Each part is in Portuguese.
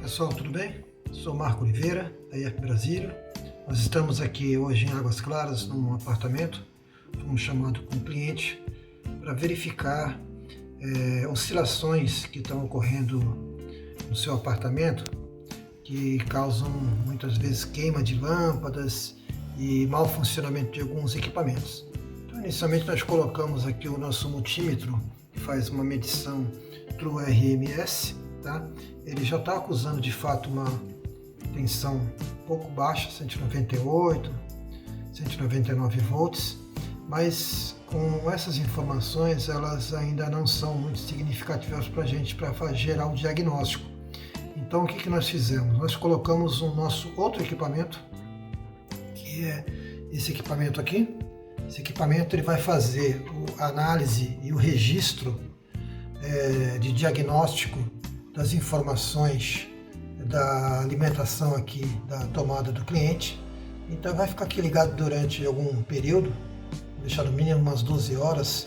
Pessoal, tudo bem? Sou Marco Oliveira, da IEP Brasília. Nós estamos aqui hoje em Águas Claras, num apartamento. Fomos chamados com um cliente para verificar oscilações que estão ocorrendo no seu apartamento, que causam muitas vezes queima de lâmpadas e mau funcionamento de alguns equipamentos. Então, inicialmente nós colocamos aqui o nosso multímetro, que faz uma medição True RMS. Tá? Ele já está acusando de fato uma tensão um pouco baixa, 198, 199 volts, mas com essas informações elas ainda não são muito significativas para a gente para gerar o diagnóstico. Então o que nós fizemos? Nós colocamos o nosso outro equipamento, que é esse equipamento aqui. Esse equipamento ele vai fazer a análise e o registro de diagnóstico das informações da alimentação aqui da tomada do cliente. Então vai ficar aqui ligado durante algum período, vou deixar no mínimo umas 12 horas,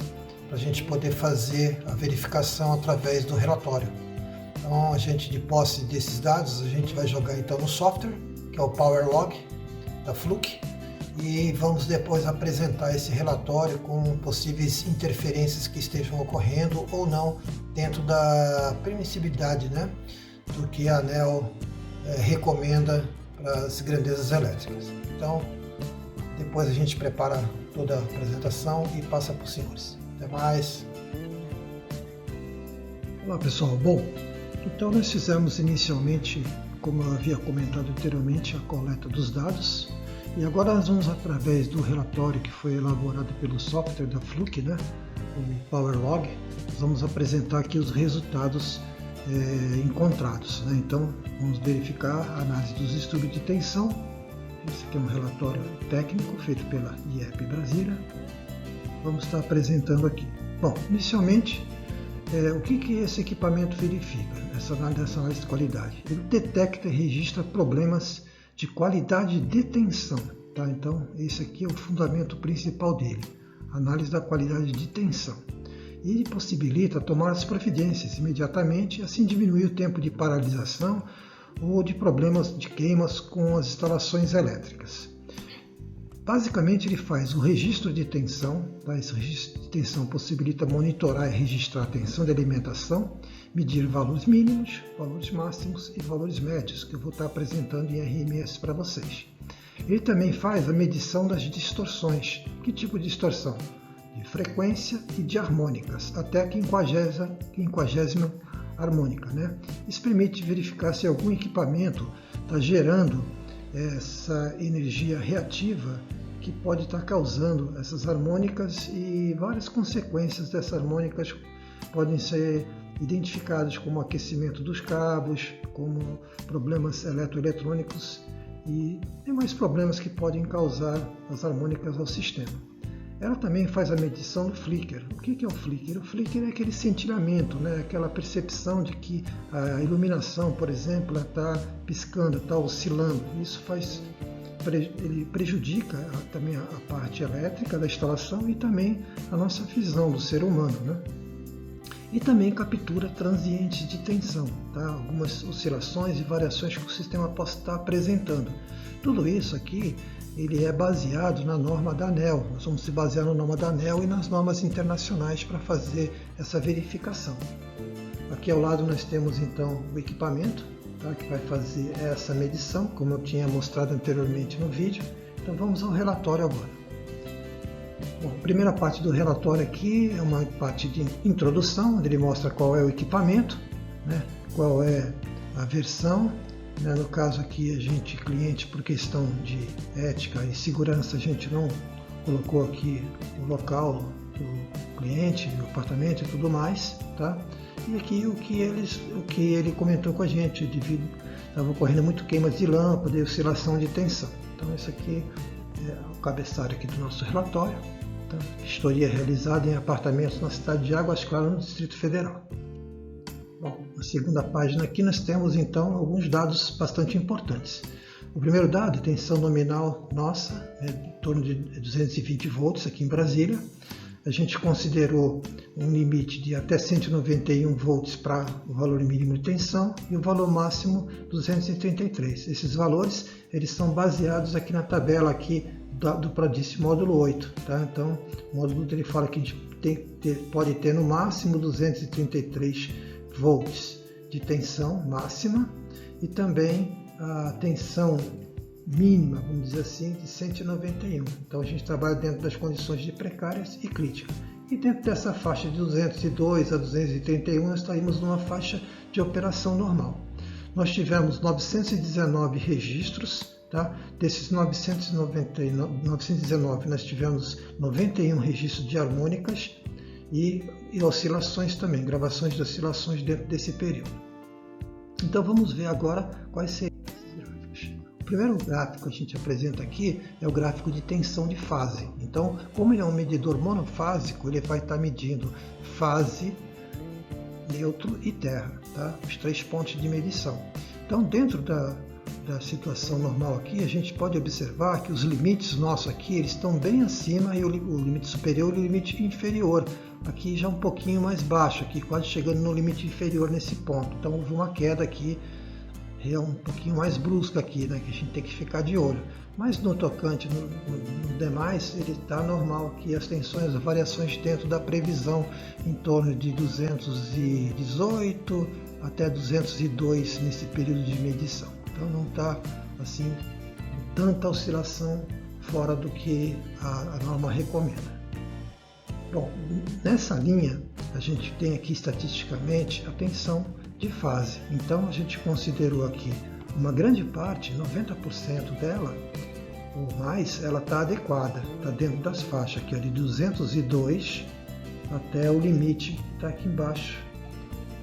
para a gente poder fazer a verificação através do relatório. Então a gente, de posse desses dados, a gente vai jogar então no software, que é o Power Log da Fluke, e vamos depois apresentar esse relatório com possíveis interferências que estejam ocorrendo ou não dentro da permissibilidade, né, do que a ANEEL recomenda para as grandezas elétricas. Então, depois a gente prepara toda a apresentação e passa para os senhores. Até mais! Olá pessoal, bom, então nós fizemos inicialmente, como eu havia comentado anteriormente, a coleta dos dados. E agora nós vamos, através do relatório que foi elaborado pelo software da Fluke, né, o Power Log, vamos apresentar aqui os resultados encontrados. Né? Então, vamos verificar a análise dos estudos de tensão. Esse aqui é um relatório técnico feito pela IEP Brasília. Vamos estar apresentando aqui. Bom, inicialmente, o que esse equipamento verifica? Essa análise de qualidade. Ele detecta e registra problemas de qualidade de tensão, tá? Então esse aqui é o fundamento principal dele, análise da qualidade de tensão. E ele possibilita tomar as providências imediatamente, assim diminuir o tempo de paralisação ou de problemas de queimas com as instalações elétricas. Basicamente ele faz o registro de tensão, tá? Esse registro de tensão possibilita monitorar e registrar a tensão de alimentação, medir valores mínimos, valores máximos e valores médios, que eu vou estar apresentando em RMS para vocês. Ele também faz a medição das distorções. Que tipo de distorção? De frequência e de harmônicas, até a 50ª harmônica. Né? Isso permite verificar se algum equipamento está gerando essa energia reativa que pode estar causando essas harmônicas, e várias consequências dessas harmônicas podem ser identificadas como aquecimento dos cabos, como problemas eletroeletrônicos e demais problemas que podem causar as harmônicas ao sistema. Ela também faz a medição do flicker. O que é o flicker? O flicker é aquele cintilamento, né? Aquela percepção de que a iluminação, por exemplo, está piscando, está oscilando. Isso ele prejudica também a parte elétrica da instalação e também a nossa visão do ser humano, né? E também captura transientes de tensão, tá? Algumas oscilações e variações que o sistema possa estar apresentando. Tudo isso aqui ele é baseado na norma da ANEEL. Nós vamos se basear na norma da ANEEL e nas normas internacionais para fazer essa verificação. Aqui ao lado nós temos então o equipamento, tá? Que vai fazer essa medição, como eu tinha mostrado anteriormente no vídeo. Então vamos ao relatório agora. Bom, a primeira parte do relatório aqui é uma parte de introdução, onde ele mostra qual é o equipamento, né, qual é a versão. Né, no caso aqui, cliente, por questão de ética e segurança, a gente não colocou aqui o local do cliente, o apartamento e tudo mais. Tá? E aqui o que ele comentou com a gente, estava ocorrendo muito queimas de lâmpada e oscilação de tensão. Então esse aqui é o cabeçalho aqui do nosso relatório. Vistoria realizada em apartamentos na cidade de Águas Claras, no Distrito Federal. Bom, na segunda página aqui nós temos então alguns dados bastante importantes. O primeiro dado, a tensão nominal nossa, é em torno de 220 volts aqui em Brasília. a gente considerou um limite de até 191 volts para o valor mínimo de tensão e o valor máximo 233. Esses valores eles são baseados aqui na tabela aqui do PRODIST módulo 8. Tá? Então, o módulo 8 ele fala que a gente pode ter no máximo 233 volts de tensão máxima e também a tensão mínima, vamos dizer assim, de 191. Então a gente trabalha dentro das condições de precárias e crítica. E dentro dessa faixa de 202 a 231 nós estaríamos numa faixa de operação normal. Nós tivemos 919 registros, tá? Desses 919 nós tivemos 91 registros de harmônicas e oscilações também, gravações de oscilações dentro desse período. Então vamos ver agora quais seriam esses gráficos. O primeiro gráfico que a gente apresenta aqui é o gráfico de tensão de fase. Então, como ele é um medidor monofásico, ele vai estar medindo fase, neutro e terra, tá? Os 3 pontos de medição. Então, dentro da situação normal aqui, a gente pode observar que os limites nossos aqui eles estão bem acima e o limite superior e o limite inferior aqui já um pouquinho mais baixo, aqui quase chegando no limite inferior nesse ponto. Então houve uma queda aqui um pouquinho mais brusca aqui, né, que a gente tem que ficar de olho. Mas no tocante, no demais, ele está normal aqui, as tensões, as variações dentro da previsão em torno de 218 até 202 nesse período de medição. Então não está assim tanta oscilação fora do que a norma recomenda. Bom, nessa linha a gente tem aqui estatisticamente a tensão de fase. Então a gente considerou aqui uma grande parte, 90% dela ou mais, ela está adequada, está dentro das faixas aqui, de 202 até o limite que está aqui embaixo,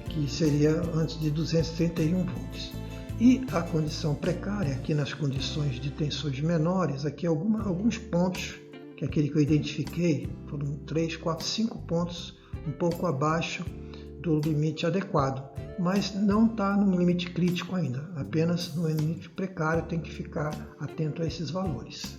que seria antes de 231 volts. E a condição precária, aqui nas condições de tensões menores, aqui alguns pontos, que é aquele que eu identifiquei, foram 3, 4, 5 pontos um pouco abaixo do limite adequado, mas não está no limite crítico ainda, apenas no limite precário, tem que ficar atento a esses valores.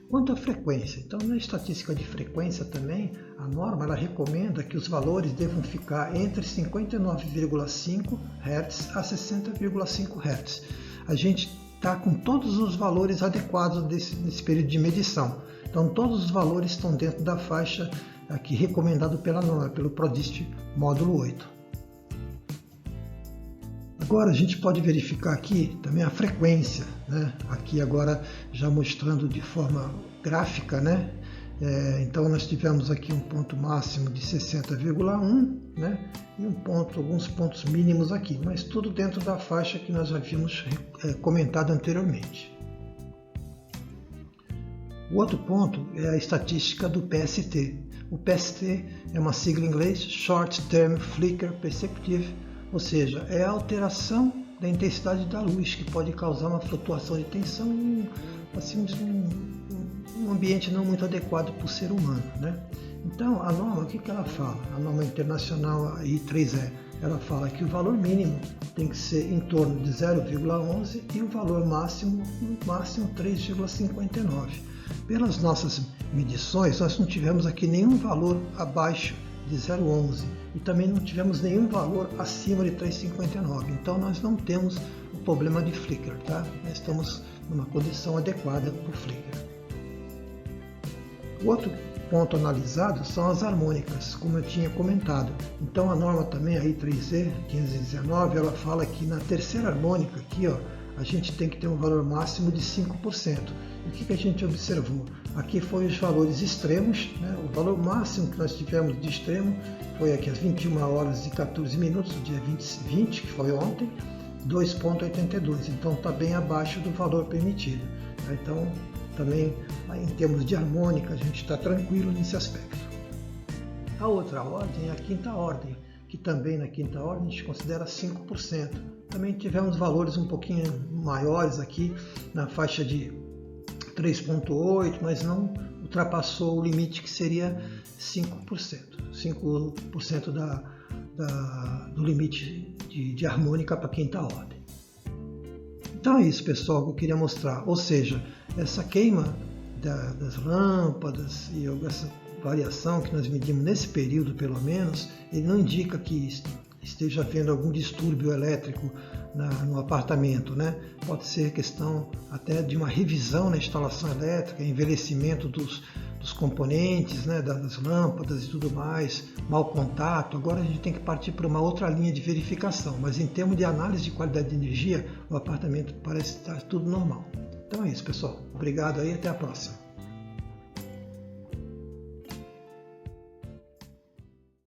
Quanto à frequência, então na estatística de frequência também, a norma ela recomenda que os valores devam ficar entre 59,5 Hz a 60,5 Hz. A gente está com todos os valores adequados nesse período de medição. Então todos os valores estão dentro da faixa aqui recomendado pela norma, pelo PRODIST módulo 8. Agora a gente pode verificar aqui também a frequência, né? Aqui agora já mostrando de forma gráfica, né? Então nós tivemos aqui um ponto máximo de 60,1, né? E alguns pontos mínimos aqui, mas tudo dentro da faixa que nós havíamos comentado anteriormente. O outro ponto é a estatística do PST. O PST é uma sigla em inglês, Short Term Flicker Perspective, ou seja, é a alteração da intensidade da luz que pode causar uma flutuação de tensão em um ambiente não muito adequado para o ser humano, né? Então, a norma, o que ela fala? A norma internacional I3E, ela fala que o valor mínimo tem que ser em torno de 0,11 e o valor máximo, no máximo 3,59. Pelas nossas medições, nós não tivemos aqui nenhum valor abaixo de 0,11 e também não tivemos nenhum valor acima de 3,59. Então, nós não temos o problema de flicker, tá? Nós estamos numa condição adequada para o flicker. O outro ponto analisado são as harmônicas, como eu tinha comentado. Então a norma também, a I3E 1519, ela fala que na terceira harmônica aqui, ó, a gente tem que ter um valor máximo de 5%. E o que a gente observou? Aqui foi os valores extremos, né? O valor máximo que nós tivemos de extremo foi aqui às 21 horas e 14 minutos, do dia 20, que foi ontem, 2,82. Então está bem abaixo do valor permitido. Então também em termos de harmônica a gente está tranquilo nesse aspecto. A outra ordem é a quinta ordem, que também na quinta ordem a gente considera 5%. Também tivemos valores um pouquinho maiores aqui na faixa de 3,8, mas não ultrapassou o limite que seria 5%. 5% do limite de harmônica para a quinta ordem. Então é isso, pessoal, que eu queria mostrar. Ou seja, essa queima das lâmpadas e variação que nós medimos nesse período, pelo menos, ele não indica que esteja havendo algum distúrbio elétrico no apartamento, né? Pode ser questão até de uma revisão na instalação elétrica, envelhecimento dos componentes, né? Das lâmpadas e tudo mais, mau contato. Agora a gente tem que partir para uma outra linha de verificação, mas em termos de análise de qualidade de energia, o apartamento parece estar tudo normal. Então é isso, pessoal. Obrigado aí, até a próxima.